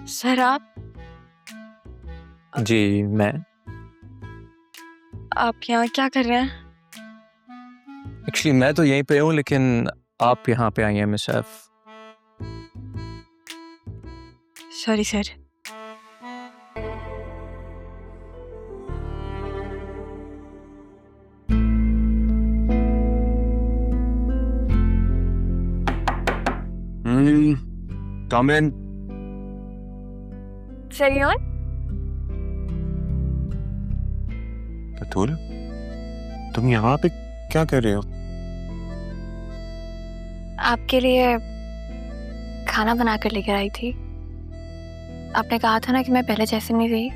Sir आप जी मैं यहाँ क्या कर रहे हैं? एक्चुअली मैं तो यहीं पे हूँ, लेकिन आप यहाँ पे आई हैं miss Saif. Sorry sir. Come in. Sariyan Batool, तुम यहाँ पे क्या कर रहे हो? आपके लिए खाना बना कर लेकर आई थी। आपने कहा था ना कि मैं पहले जैसे नहीं रही,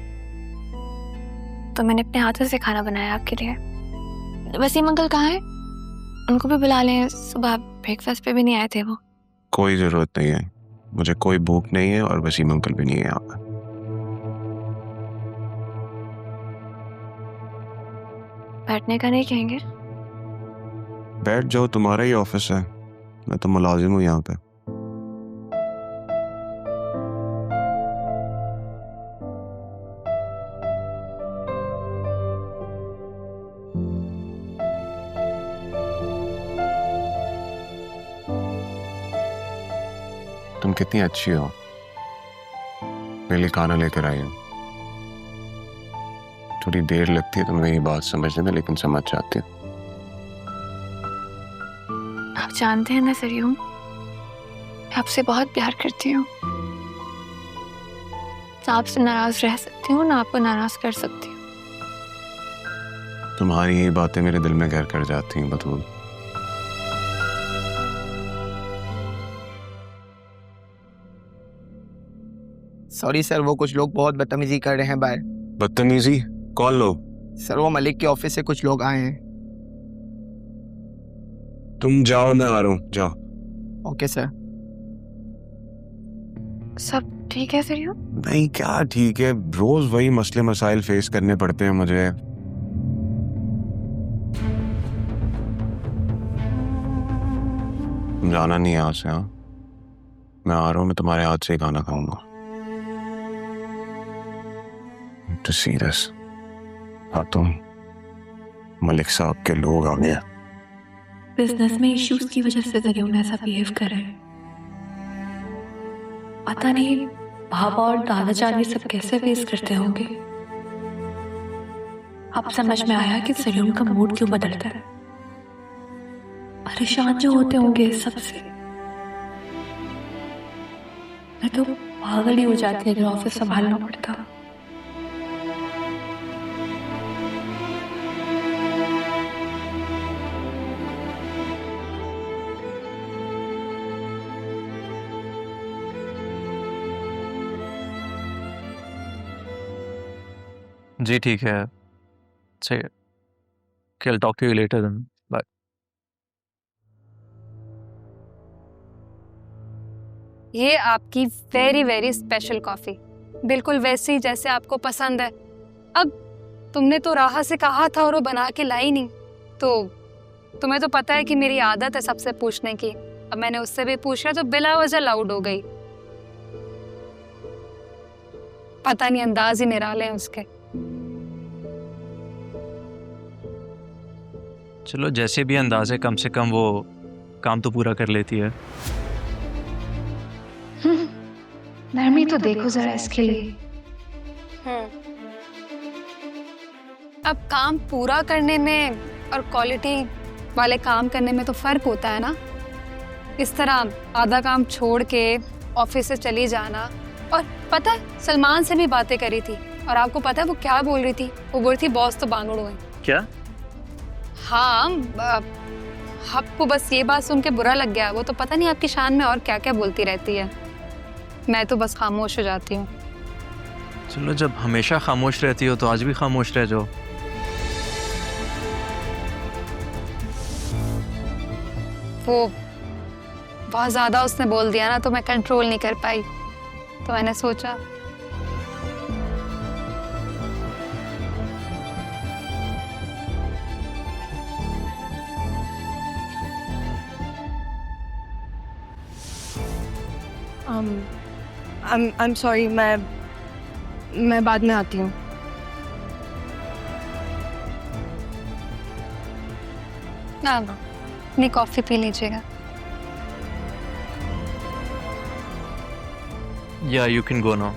तो मैंने अपने हाथों से खाना बनाया आपके लिए। वसीम अंकल कहाँ हैं? उनको भी बुला लें, सुबह ब्रेकफास्ट पे भी नहीं आए थे वो। कोई जरूरत नहीं है, मुझे कोई भूख नहीं है और वसीम अंकल भी नहीं है यहाँ पे। बैठने का नहीं कहेंगे? बैठ जाओ, तुम्हारा ही ऑफिस है, मैं तो मुलाजिम हूँ यहाँ पे। तुम कितनी अच्छी हो, मेरे लिए खाना लेकर आई हो। थोड़ी देर लगती है तुम्हें मेरी बात समझने में, लेकिन समझ जाती हो। आप जानते हैं ना सरियन, मैं आपसे बहुत प्यार करती हूँ। ना आपसे नाराज रह सकती हूँ, ना आपको नाराज कर सकती हूँ। तुम्हारी ये बातें मेरे दिल में घर कर जाती हैं बतूल। सॉरी सर, वो कुछ लोग बहुत बदतमीजी कर रहे हैं बाहर। बदतमीजी? कौन लोग? सर वो मलिक के ऑफिस से कुछ लोग आए हैं। तुम जाओ, मैं आ रहा हूँ, जाओ। Okay sir. सब ठीक है सरियन? नहीं, क्या ठीक है, रोज वही मसले मसाइल फेस करने पड़ते हैं मुझे। तुम जाना नहीं है यहाँ से। हाँ, मैं आ रहा हूँ, मैं तुम्हारे हाथ से ही खाना खाऊंगा। To see this। हाँ, तुम मलिक साहब के लोग आ गए। बिजनेस में इश्यूज की वजह से सरियन ऐसा बिहेव कर रहे हैं। पता नहीं भाभा और दादाजान ये सब कैसे फेस करते होंगे। अब समझ में आया कि सरियन का मूड क्यों बदलता है। परेशान जो होते होंगे इस सबसे। मैं तो पागल ही हो जाती अगर ऑफिस संभालना पड़ता। जी ठीक है, से I'll talk to you later then. Bye. ये आपकी वेरी वेरी स्पेशल कॉफी, बिल्कुल वैसी जैसे आपको पसंद है। अब तुमने तो राहा से कहा था और वो बना के लाई नहीं, तो तुम्हें तो पता है कि मेरी आदत है सबसे पूछने की। अब मैंने उससे भी पूछा तो बिला वजह लाउड हो गई। पता नहीं, अंदाज ही निराले हैं उसके। चलो जैसे भी अंदाज है, कम से कम वो काम तो पूरा कर लेती है। नरमी तो देखो जरा इसके लिए। अब काम पूरा करने में और क्वालिटी वाले काम करने में तो फर्क होता है ना। इस तरह आधा काम छोड़ के ऑफिस से चली जाना। और पता है, सलमान से भी बातें करी थी और आपको पता है वो क्या बोल रही थी? वो बोल रही थी बॉस तो बांगड़ू है। क्या? हाँ, आपको बस ये बात सुन के बुरा लग गया। वो तो पता नहीं आपकी शान में और क्या क्या बोलती रहती है। मैं तो बस खामोश हो जाती हूँ। चलो, जब हमेशा खामोश रहती हो तो आज भी खामोश रह जाओ। वो बहुत ज्यादा उसने बोल दिया ना, तो मैं कंट्रोल नहीं कर पाई। तो मैंने सोचा आई एम सॉरी, मैं बाद में आती हूँ। ना अपनी कॉफ़ी पी लीजिएगा। Yeah, you can go now.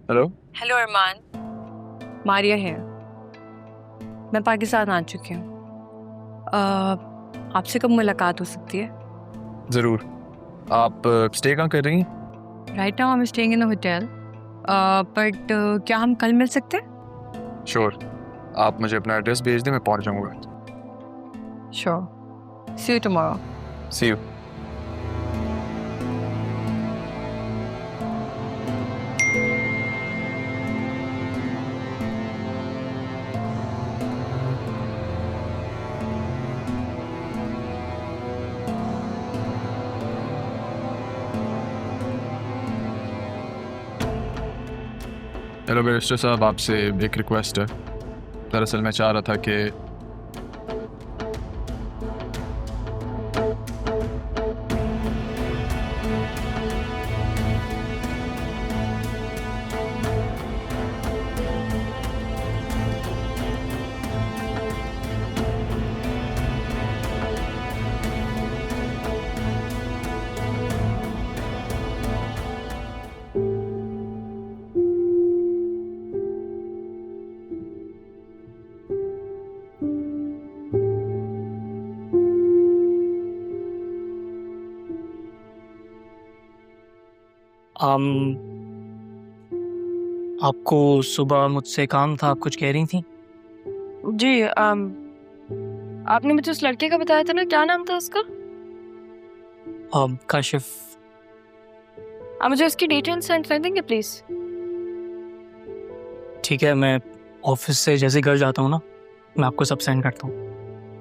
Hello hello Arman, Maria है। मैं पाकिस्तान आ चुकी हूँ। आपसे कब मुलाकात हो सकती है? ज़रूर। आप स्टे कहाँ कर रही हैं? Right now I am staying in a hotel, but क्या हम कल मिल सकते हैं? श्योर। आप मुझे अपना एड्रेस भेज दें, मैं पहुँच जाऊँगा। Sure, see you tomorrow. See you. Hello barrister साहब, आपसे एक रिक्वेस्ट है। दरअसल मैं चाह रहा था कि आपको सुबह मुझसे काम था, आप कुछ कह रही थी? जी, आपने मुझे उस लड़के का बताया था ना, क्या नाम था उसका? काशिफ। आप मुझे उसकी डिटेल्स सेंड कर देंगे प्लीज? ठीक है, मैं ऑफिस से जैसे घर जाता हूँ ना, मैं आपको सब सेंड करता हूँ।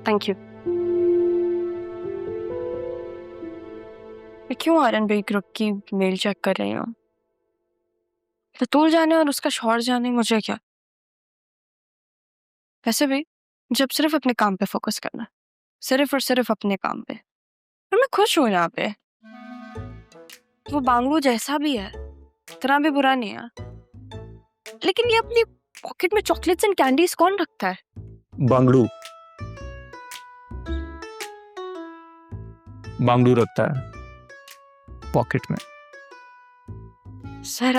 Thank you. मैं क्यों आर्यन भाई ग्रुप की मेल चेक कर रही हूँ? बतूल जाने और उसका शौहर जाने, मुझे क्या। वैसे भी जब सिर्फ अपने काम पे फोकस करना, सिर्फ और सिर्फ अपने काम पे, और मैं खुश हूँ यहाँ पे। वो बांगलू जैसा भी है, इतना भी बुरा नहीं है, लेकिन ये अपनी पॉकेट में चॉकलेट्स एंड कैंडीज कौन रखता है? बांगलू रखता है पॉकेट में। सर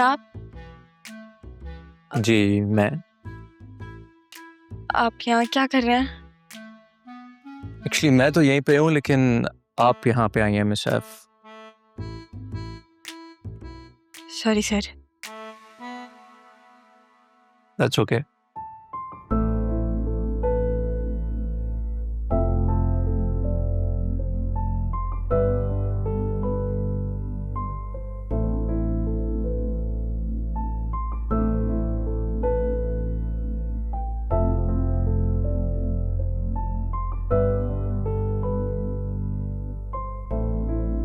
जी, मैं आप यहाँ क्या कर रहे हैं? एक्चुअली मैं तो यहीं पे हूँ, लेकिन आप यहाँ पे आई हैं miss F. Sorry sir. That's okay.